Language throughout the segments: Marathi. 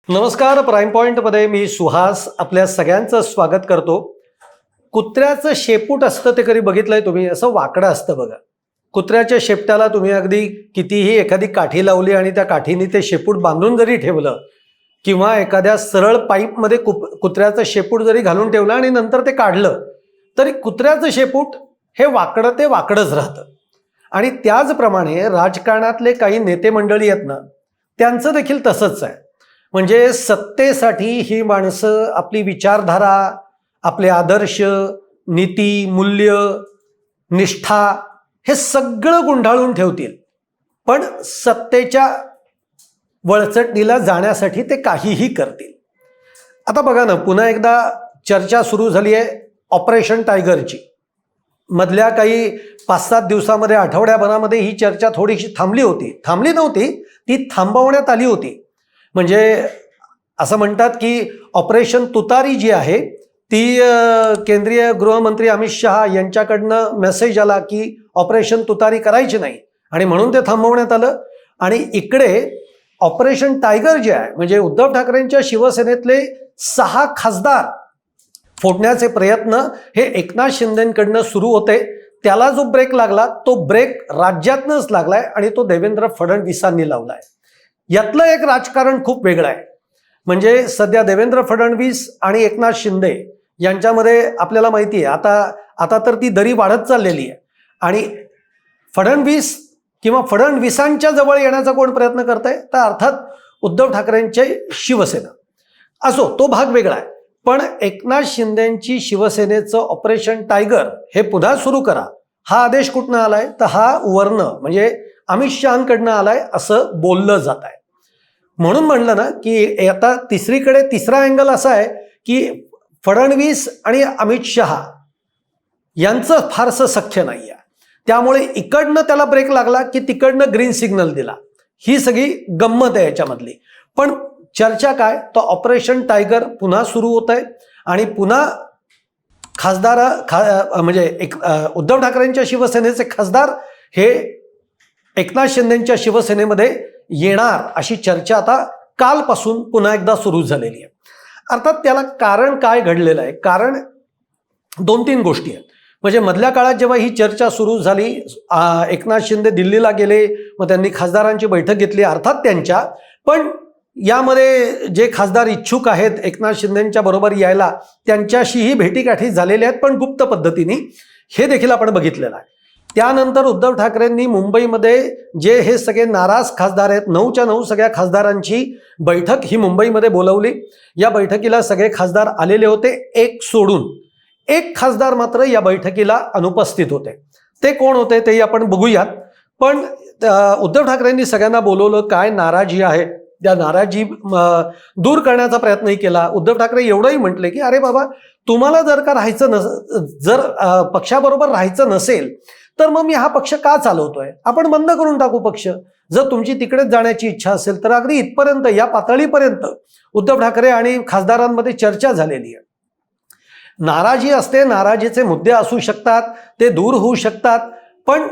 नमस्कार. प्राईम पॉइंटमध्ये मी सुहास आपल्या सगळ्यांचं स्वागत करतो. कुत्र्याचं शेपूट असतं ते कधी बघितलंय तुम्ही? असं वाकडं असतं बघा. कुत्र्याच्या शेपटाला तुम्ही अगदी कितीही एखादी काठी लावली आणि त्या काठीने ते शेपूट बांधून जरी ठेवलं किंवा एखाद्या सरळ पाईपमध्ये कुत्र्याचं शेपूट जरी घालून ठेवलं आणि नंतर ते काढलं तरी कुत्र्याचं शेपूट हे वाकडं ते वाकडंच राहतं. आणि त्याचप्रमाणे राजकारणातले काही नेते मंडळी आहेत ना, त्यांचं देखील तसंच आहे. म्हणजे सत्तेसाठी ही माणसं आपली विचारधारा, आपले आदर्श, नीती, मूल्य, निष्ठा हे सगळं गुंडाळून ठेवतील, पण सत्तेच्या वळचटणीला जाण्यासाठी ते काहीही करतील. आता बघा ना, पुन्हा एकदा चर्चा सुरू झाली आहे ऑपरेशन टायगरची. मधल्या काही 5-7 दिवसामध्ये, आठवड्याभरामध्ये ही चर्चा थोडीशी थांबली नव्हती, ती थांबवण्यात आली होती. म्हणजे असं म्हणतात की ऑपरेशन तुतारी जी आहे ती केंद्रीय गृहमंत्री अमित शहा यांच्याकडनं मेसेज आला की ऑपरेशन तुतारी करायची नाही आणि म्हणून ते थांबवण्यात आलं. आणि इकडे ऑपरेशन टायगर जे आहे म्हणजे उद्धव ठाकरेंच्या शिवसेनेतले 6 खासदार फोडण्याचे प्रयत्न हे एकनाथ शिंदेकडनं सुरू होते. त्याला जो ब्रेक लागला तो ब्रेक राज्यातनंच लागलाय आणि तो देवेंद्र फडणवीसांनी लावलाय. यातलं एक राजकारण खूप वेगळं आहे. म्हणजे सध्या देवेंद्र फडणवीस आणि एकनाथ शिंदे यांच्यामध्ये आपल्याला माहिती आहे आता तर ती दरी वाढत चाललेली आहे. आणि फडणवीस किंवा फडणवीसांच्या जवळ येण्याचा कोण प्रयत्न करत आहे तर अर्थात उद्धव ठाकरेंचे शिवसेना. असो, तो भाग वेगळा आहे. पण एकनाथ शिंदेची शिवसेनेचं ऑपरेशन टायगर हे पुन्हा सुरू करा हा आदेश कुठनं आलाय तर हा वर्ण म्हणजे अमित शहांकडनं आलाय असं बोललं जात आहे. म्हणून म्हणलं ना की आता तिसरा अँगल असा आहे की फडणवीस आणि अमित शहा यांचं फारसं सख्य नाही आहे. त्यामुळे इकडनं त्याला ब्रेक लागला की तिकडनं ग्रीन सिग्नल दिला. ही सगळी गंमत आहे याच्यामधली. पण चर्चा काय तर ऑपरेशन टायगर पुन्हा सुरू होत आहे आणि पुन्हा म्हणजे उद्धव ठाकरेंच्या शिवसेनेचे खासदार हे एकनाथ शिंदेच्या शिवसेनेमध्ये येणार अशी चर्चा आता कालपासून पुन्हा एकदा सुरू झालेली आहे. अर्थात त्याला कारण काय घडलेलं आहे? कारण 2-3 गोष्टी आहेत. म्हणजे मधल्या काळात जेव्हा ही चर्चा सुरू झाली, एकनाथ शिंदे दिल्लीला गेले, मग त्यांनी खासदारांची बैठक घेतली अर्थात त्यांच्या. पण यामध्ये जे खासदार इच्छुक आहेत एकनाथ शिंदेच्या बरोबर यायला त्यांच्याशीही भेटीगाठी झालेल्या आहेत, पण गुप्त पद्धतीने. हे देखील आपण बघितलेलं आहे. त्यानंतर उद्धव ठाकरेंनी मुंबईमध्ये जे हे सगळे नाराज खासदार आहेत 9च्या 9 सगळ्या खासदारांची बैठक ही मुंबईमध्ये बोलावली. या बैठकीला सगळे खासदार आलेले होते, एक सोडून. एक खासदार मात्र या बैठकीला अनुपस्थित होते. ते कोण होते तेही आपण बघूयात. पण उद्धव ठाकरेंनी सगळ्यांना बोलवलं. काय नाराजी आहे त्या नाराजी दूर करण्याचा प्रयत्नही केला. उद्धव ठाकरे एवढंही म्हटले की अरे बाबा, तुम्हाला जर का जर पक्षाबरोबर राहायचं नसेल तर मग मी हा पक्ष का चालवतोय? आपण बंद करून टाकू पक्ष. जर तुमची तिकडेच जाण्याची इच्छा असेल तर अगदी इथपर्यंत, या पातळीपर्यंत उद्धव ठाकरे आणि खासदारांमध्ये चर्चा झालेली आहे. नाराजी असते, नाराजीचे मुद्दे असू शकतात, ते दूर होऊ शकतात, पण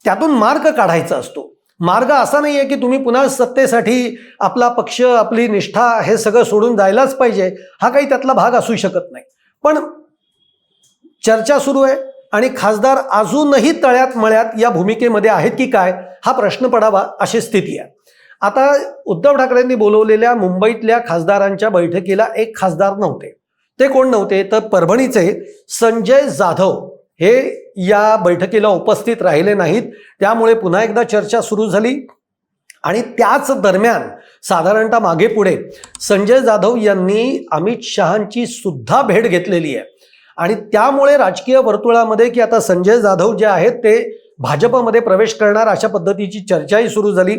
त्यातून मार्ग काढायचा असतो. मार्ग असा नाही आहे की तुम्ही पुन्हा सत्तेसाठी आपला पक्ष, आपली निष्ठा हे सगळं सोडून जायलाच पाहिजे, हा काही त्यातला भाग असू शकत नाही. पण चर्चा सुरू आहे आणि खासदार अजूनही तळ्यात मळ्यात या भूमिकेमध्ये आहेत की काय हा प्रश्न पडावा अशी स्थिती आहे. आता उद्धव ठाकरेंनी बोलवलेल्या मुंबईतल्या खासदारांच्या बैठकीला एक खासदार नव्हते. ते कोण नव्हते तर परभणीचे संजय जाधव हे या बैठकीला उपस्थित राहिले नाहीत. त्यामुळे पुन्हा एकदा चर्चा सुरू झाली. आणि त्याच दरम्यान साधारणतः मागे पुढे संजय जाधव यांनी अमित शहांची सुद्धा भेट घेतलेली आहे. आणि त्यामुळे राजकीय वर्तुळामध्ये की आता संजय जाधव जे आहेत ते भाजपमध्ये प्रवेश करणार अशा पद्धतीची चर्चाही सुरू झाली.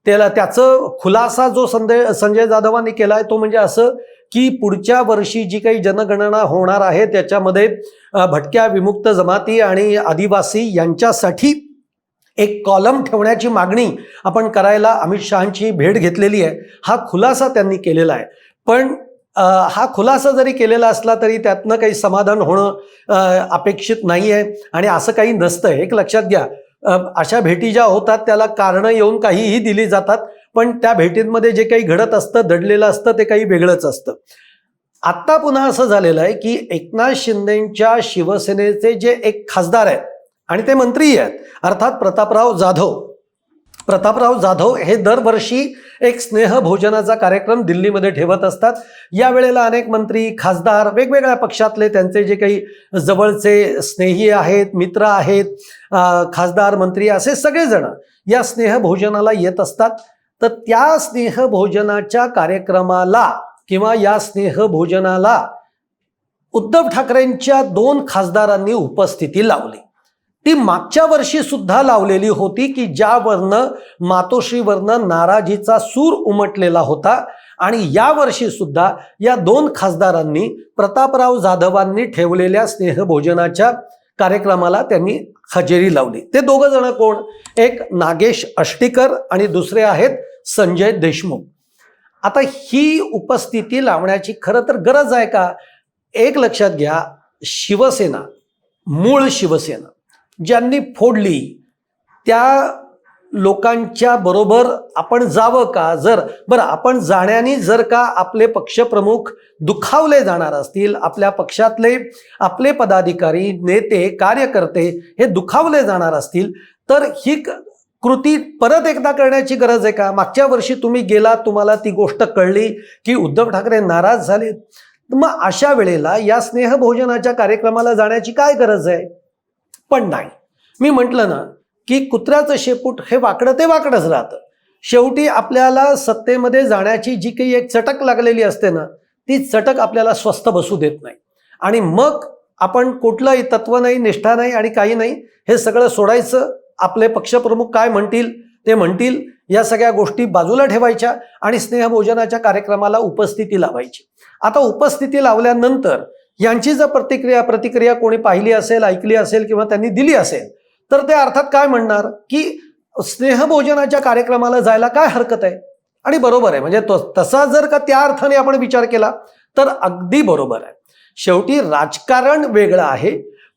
त्याचं खुलासा जो संजय जाधवांनी केला आहे तो म्हणजे असं की पुढच्या वर्षी जी काही जनगणना होणार आहे त्याच्यामध्ये भटक्या, विमुक्त जमाती आणि आदिवासी यांच्यासाठी एक कॉलम ठेवण्याची मागणी आपण करायला अमित शहांची भेट घेतलेली आहे. हा खुलासा त्यांनी केलेला आहे. पण हा खुलासा जरी केलेला असला तरी त्यातनं काही समाधान होणं अपेक्षित नाही आहे आणि असं काही नसतं. एक लक्षात घ्या, अशा भेटी ज्या होतात त्याला कारणं येऊन काहीही दिली जातात, पण त्या भेटींमध्ये जे काही घडत असतं, दडलेलं असतं, ते काही वेगळंच असतं. आता पुन्हा असं झालेलं आहे की एकनाथ शिंदेच्या शिवसेनेचे जे एक खासदार आहेत आणि ते मंत्री आहेत, अर्थात प्रतापराव जाधव हे दरवर्षी एक स्नेहभोजनाचा कार्यक्रम दिल्लीमध्ये ठेवत असतात. यावेळेला अनेक मंत्री, खासदार, वेगवेगळ्या पक्षातले त्यांचे जे काही जवळचे स्नेही आहेत, मित्र आहेत, खासदार, मंत्री असे सगळेजण या स्नेहभोजनाला येत असतात. तर त्या स्नेहभोजनाच्या कार्यक्रमाला किंवा या स्नेहभोजनाला उद्धव ठाकरेंच्या 2 खासदारांनी उपस्थिती लावली. ती मागच्या वर्षी सुद्धा लावलेली होती की ज्यावरनं मातोश्रीवरनं नाराजीचा सूर उमटलेला होता. आणि यावर्षी सुद्धा या 2 खासदारांनी प्रतापराव जाधवांनी ठेवलेल्या स्नेहभोजनाच्या कार्यक्रमाला त्यांनी हजेरी लावली. ते दोघं जण कोण? एक नागेश अष्टीकर आणि दुसरे आहेत संजय देशमुख. आता ही उपस्थिती लावण्याची खरं तर गरज आहे का? एक लक्षात घ्या, शिवसेना, मूळ शिवसेना ज्यांनी फोडली त्या लोकांच्या बरोबर आपण जावं का? बरं आपण जाण्याने जर का आपले पक्षप्रमुख दुखावले जाणार असतील, आपल्या पक्षातले आपले पदाधिकारी, नेते, कार्यकर्ते हे दुखावले जाणार असतील, तर ही कृती परत एकदा करण्याची गरज आहे का? मागच्या वर्षी तुम्ही गेलात, तुम्हाला ती गोष्ट कळली की उद्धव ठाकरे नाराज झाले, मग अशा वेळेला या स्नेहभोजनाच्या कार्यक्रमाला जाण्याची काय गरज आहे? पण नाही. मी म्हटलं ना की कुत्र्याचं शेपूट हे वाकडं ते वाकडंच राहतं. शेवटी आपल्याला सत्तेमध्ये जाण्याची जी काही एक चटक लागलेली असते ना, ती चटक आपल्याला स्वस्थ बसू देत नाही. आणि मग आपण कुठलंही तत्व नाही, निष्ठा नाही आणि काही नाही, हे सगळं सोडायचं. आपले पक्षप्रमुख काय म्हणतील ते म्हणतील, या सगळ्या गोष्टी बाजूला ठेवायच्या आणि स्नेहभोजनाच्या कार्यक्रमाला उपस्थिती लावायची. आता उपस्थिती लावल्यानंतर यांची जर प्रतिक्रिया कोणी पाहिली असेल, ऐकली असेल किंवा त्यांनी दिली असेल, तर ते अर्थात काय म्हणणार की स्नेहभोजनाच्या कार्यक्रमाला जायला काय हरकत आहे? आणि बरोबर आहे. म्हणजे तसा जर का त्या अर्थाने आपण विचार केला तर अगदी बरोबर आहे. शेवटी राजकारण वेगळं आहे,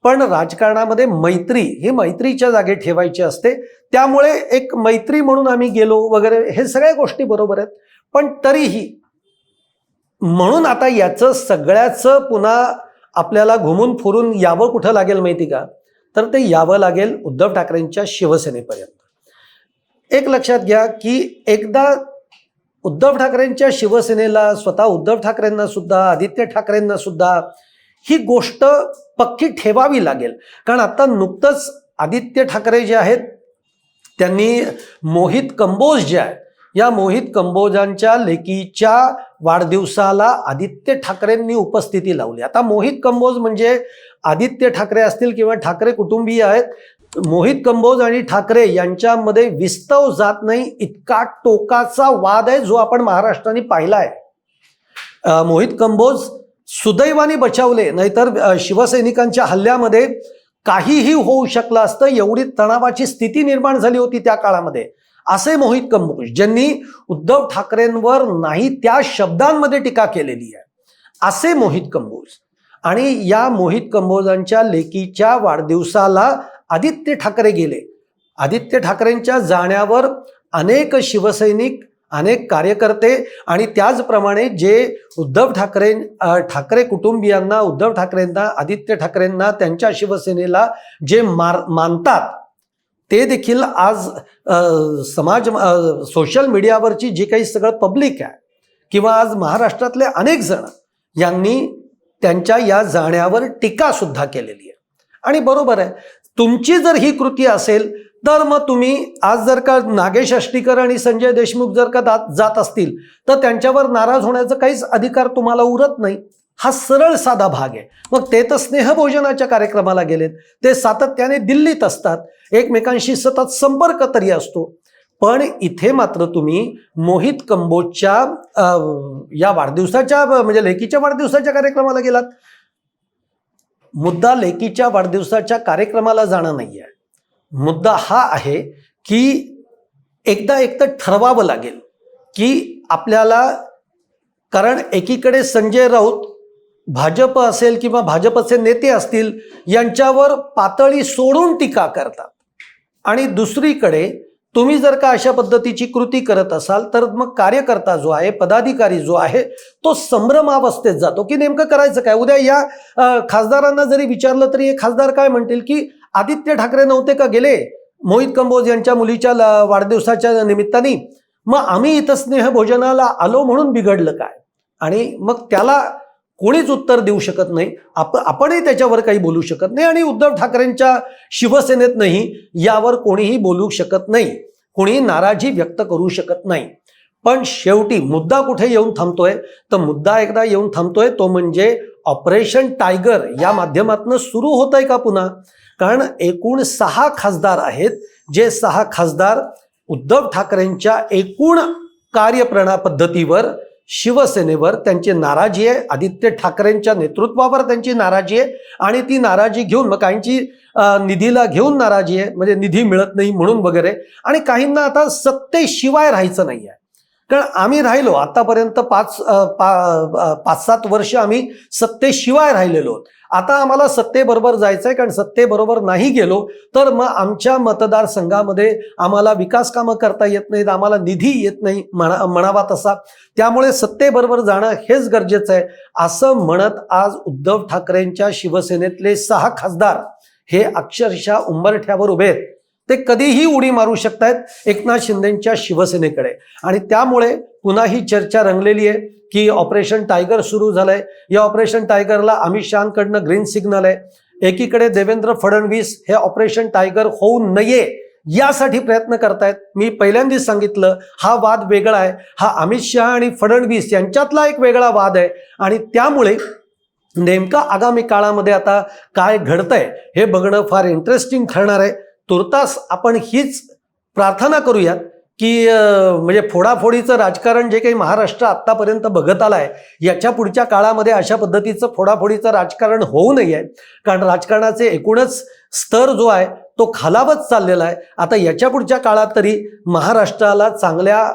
पण राजकारणामध्ये मैत्री ही मैत्रीच्या जागी ठेवायची असते. त्यामुळे एक मैत्री म्हणून आम्ही गेलो वगैरे, हे सगळ्या गोष्टी बरोबर आहेत. पण तरीही म्हणून आता याचं सगळ्याचं पुन्हा आपल्याला घुमून फिरून यावं कुठं लागेल माहिती का? तर ते यावं लागेल उद्धव ठाकरेंच्या शिवसेनेपर्यंत. एक लक्षात घ्या की एकदा उद्धव ठाकरेंच्या शिवसेनेला, स्वतः उद्धव ठाकरेंना सुद्धा, आदित्य ठाकरेंना सुद्धा ही गोष्ट पक्की ठेवावी लागेल. कारण आता नुकतंच आदित्य ठाकरे जे आहेत त्यांनी मोहित कंबोज जे आहेत, या मोहित कंबोजांच्या लेकीच्या वाढदिवसाला आदित्य ठाकरेंनी उपस्थिती लावली. आता मोहित कंबोज म्हणजे आदित्य ठाकरे असतील किंवा ठाकरे कुटुंबीय आहेत, मोहित कंबोज आणि ठाकरे यांच्यामध्ये विस्तव जात नाही इतका टोकाचा वाद आहे जो आपण महाराष्ट्राने पाहिला आहे. मोहित कंबोज सुदैवाने बचावले, नाहीतर शिवसैनिकांच्या हल्ल्यामध्ये काहीही होऊ शकलं असतं, एवढी तणावाची स्थिती निर्माण झाली होती त्या काळामध्ये. असे मोहित कंबोज ज्यांनी उद्धव ठाकरेंवर नाही त्या शब्दांमध्ये टीका केलेली आहे, असे मोहित कंबोज. आणि या मोहित कंबोजांच्या लेकीच्या वाढदिवसाला आदित्य ठाकरे गेले. आदित्य ठाकरेंच्या जाण्यावर अनेक शिवसैनिक, अनेक कार्यकर्ते आणि त्याचप्रमाणे जे उद्धव ठाकरे कुटुंबियांना, उद्धव ठाकरेंना, आदित्य ठाकरेंना, त्यांच्या शिवसेनेला जे मानतात ते देखील आज सोशल मीडियावरची जी काही सगळं पब्लिक आहे किंवा आज महाराष्ट्रातले अनेक जण यांनी त्यांच्या या जाण्यावर टीका सुद्धा केलेली आहे. आणि बरोबर आहे, तुमची जर ही कृती असेल तर मग तुम्ही आज जर का नागेश अष्टीकर आणि संजय देशमुख जर का जात असतील तर त्यांच्यावर नाराज होण्याचा काहीच अधिकार तुम्हाला उरत नाही. हा सरळ साधा भाग आहे. मग ते तर स्नेहभोजनाच्या कार्यक्रमाला गेलेत, ते सातत्याने दिल्लीत असतात, एकमेकांशी सतत संपर्क तरी असतो. पण इथे मात्र तुम्ही मोहित कंबोजच्या या वाढदिवसाच्या म्हणजे लेकीच्या वाढदिवसाच्या कार्यक्रमाला गेलात. मुद्दा लेकीच्या वाढदिवसाच्या कार्यक्रमाला जाणं नाही आहे. मुद्दा हा आहे की एकदा ठरवावं लागेल की आपल्याला, कारण एकीकडे संजय राऊत भाजप असेल किंवा भाजपचे नेते असतील यांच्यावर पातळी सोडून टीका करतात आणि दुसरीकडे तुम्ही जर का अशा पद्धतीची कृती करत असाल तर मग कार्यकर्ता जो आहे, पदाधिकारी जो आहे, तो संभ्रमावस्थेत जातो की नेमकं करायचं काय. उद्या या खासदारांना जरी विचारलं तरी हे खासदार काय म्हणतील की आदित्य ठाकरे नव्हते का गेले मोहित कंबोज यांच्या मुलीच्या वाढदिवसाच्या निमित्ताने, मग आम्ही इथं स्नेहभोजनाला आलो म्हणून बिघडलं काय. आणि मग त्याला कोणीच उत्तर देऊ शकत नाही, आपणही त्याच्यावर काही बोलू शकत नाही आणि उद्धव ठाकरेंच्या शिवसेनेत नाही यावर कोणीही बोलू शकत नाही, कोणीही नाराजी व्यक्त करू शकत नाही. पण शेवटी मुद्दा कुठे येऊन थांबतोय, तर मुद्दा एकदा येऊन थांबतोय तो म्हणजे ऑपरेशन टायगर या माध्यमातून सुरू होत आहे का पुन्हा. कारण एकूण 6 खासदार आहेत, जे 6 खासदार उद्धव ठाकरेंच्या एकूण कार्यप्रणाली पद्धतीवर, शिवसेनेवर त्यांची नाराजी आहे, आदित्य ठाकरेंच्या नेतृत्वावर त्यांची नाराजी आहे आणि ती नाराजी घेऊन मग काहींची निधीला घेऊन नाराजी आहे, म्हणजे निधी मिळत नाही म्हणून वगैरे, आणि काहींना आता सत्तेशिवाय राहायचं नाही आहे. कारण आम्ही राहिलो आतापर्यंत 5-7 वर्ष आम्ही सत्तेशिवाय राहिलेलो, आता आम्हाला सत्तेबरोबर जायचं आहे. कारण सत्तेबरोबर नाही गेलो तर मग आमच्या मतदारसंघामध्ये आम्हाला विकास कामं करता येत नाहीत, आम्हाला निधी येत नाही म्हणावा तसा, त्यामुळे सत्तेबरोबर जाणं हेच गरजेचं आहे असं म्हणत आज उद्धव ठाकरेंच्या शिवसेनेतले 6 खासदार हे अक्षरशः उंबरठ्यावर उभे आहेत. ते कधीही उडी मारू शकतायत एकनाथ शिंदेच्या शिवसेनेकडे. आणि त्यामुळे पुन्हा ही चर्चा रंगलेली आहे की ऑपरेशन टायगर सुरू झालंय. या ऑपरेशन टायगरला अमित शहांकडनं ग्रीन सिग्नल आहे. एकीकडे देवेंद्र फडणवीस हे ऑपरेशन टायगर होऊ नये यासाठी प्रयत्न करतायत. मी पहिल्यांदाच सांगितलं हा वाद वेगळा आहे, हा अमित शहा आणि फडणवीस यांच्यातला एक वेगळा वाद आहे. आणि त्यामुळे नेमका आगामी काळामध्ये आता काय घडतंय हे बघणं फार इंटरेस्टिंग ठरणार आहे. तुर्तास आपण हीच प्रार्थना करूयात की म्हणजे फोडाफोडीचं राजकारण जे काही महाराष्ट्र आत्तापर्यंत बघत आलाय, याच्या पुढच्या काळामध्ये अशा पद्धतीचं फोडाफोडीचं राजकारण होऊ नये. कारण राजकारणाचे एकूणच स्तर जो आहे तो खालावत चाललेला आहे. आता याच्या पुढच्या काळात तरी महाराष्ट्राला चांगल्या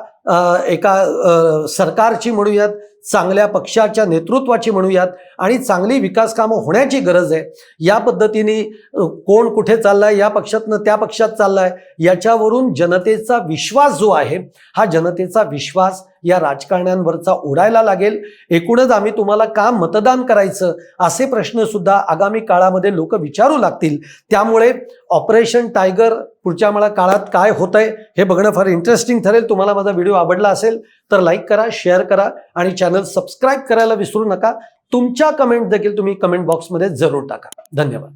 एका सरकारची म्हणूयात, चांगल्या पक्षाच्या नेतृत्वाची म्हणूयात आणि चांगली विकास कामं होण्याची गरज आहे. या पद्धतीने कोण कुठे चाललाय, या पक्षातनं त्या पक्षात चाललाय, याच्यावरून जनतेचा विश्वास जो आहे हा जनतेचा विश्वास या राजकारण्यांवरचा उडायला लागेल. एकूणच आम्ही तुम्हाला का मतदान करायचं असे प्रश्न सुद्धा आगामी काळामध्ये लोक विचारू लागतील. त्यामुळे ऑपरेशन टायगर पुढच्या काळात काय होतंय हे बघणं फार इंटरेस्टिंग ठरेल. तुम्हाला माझा व्हिडिओ आवडला असेल तर लाईक करा, शेअर करा आणि चॅनल सबस्क्राईब करायला विसरू नका. तुमच्या कमेंट देखील तुम्ही कमेंट बॉक्समध्ये जरूर टाका. धन्यवाद.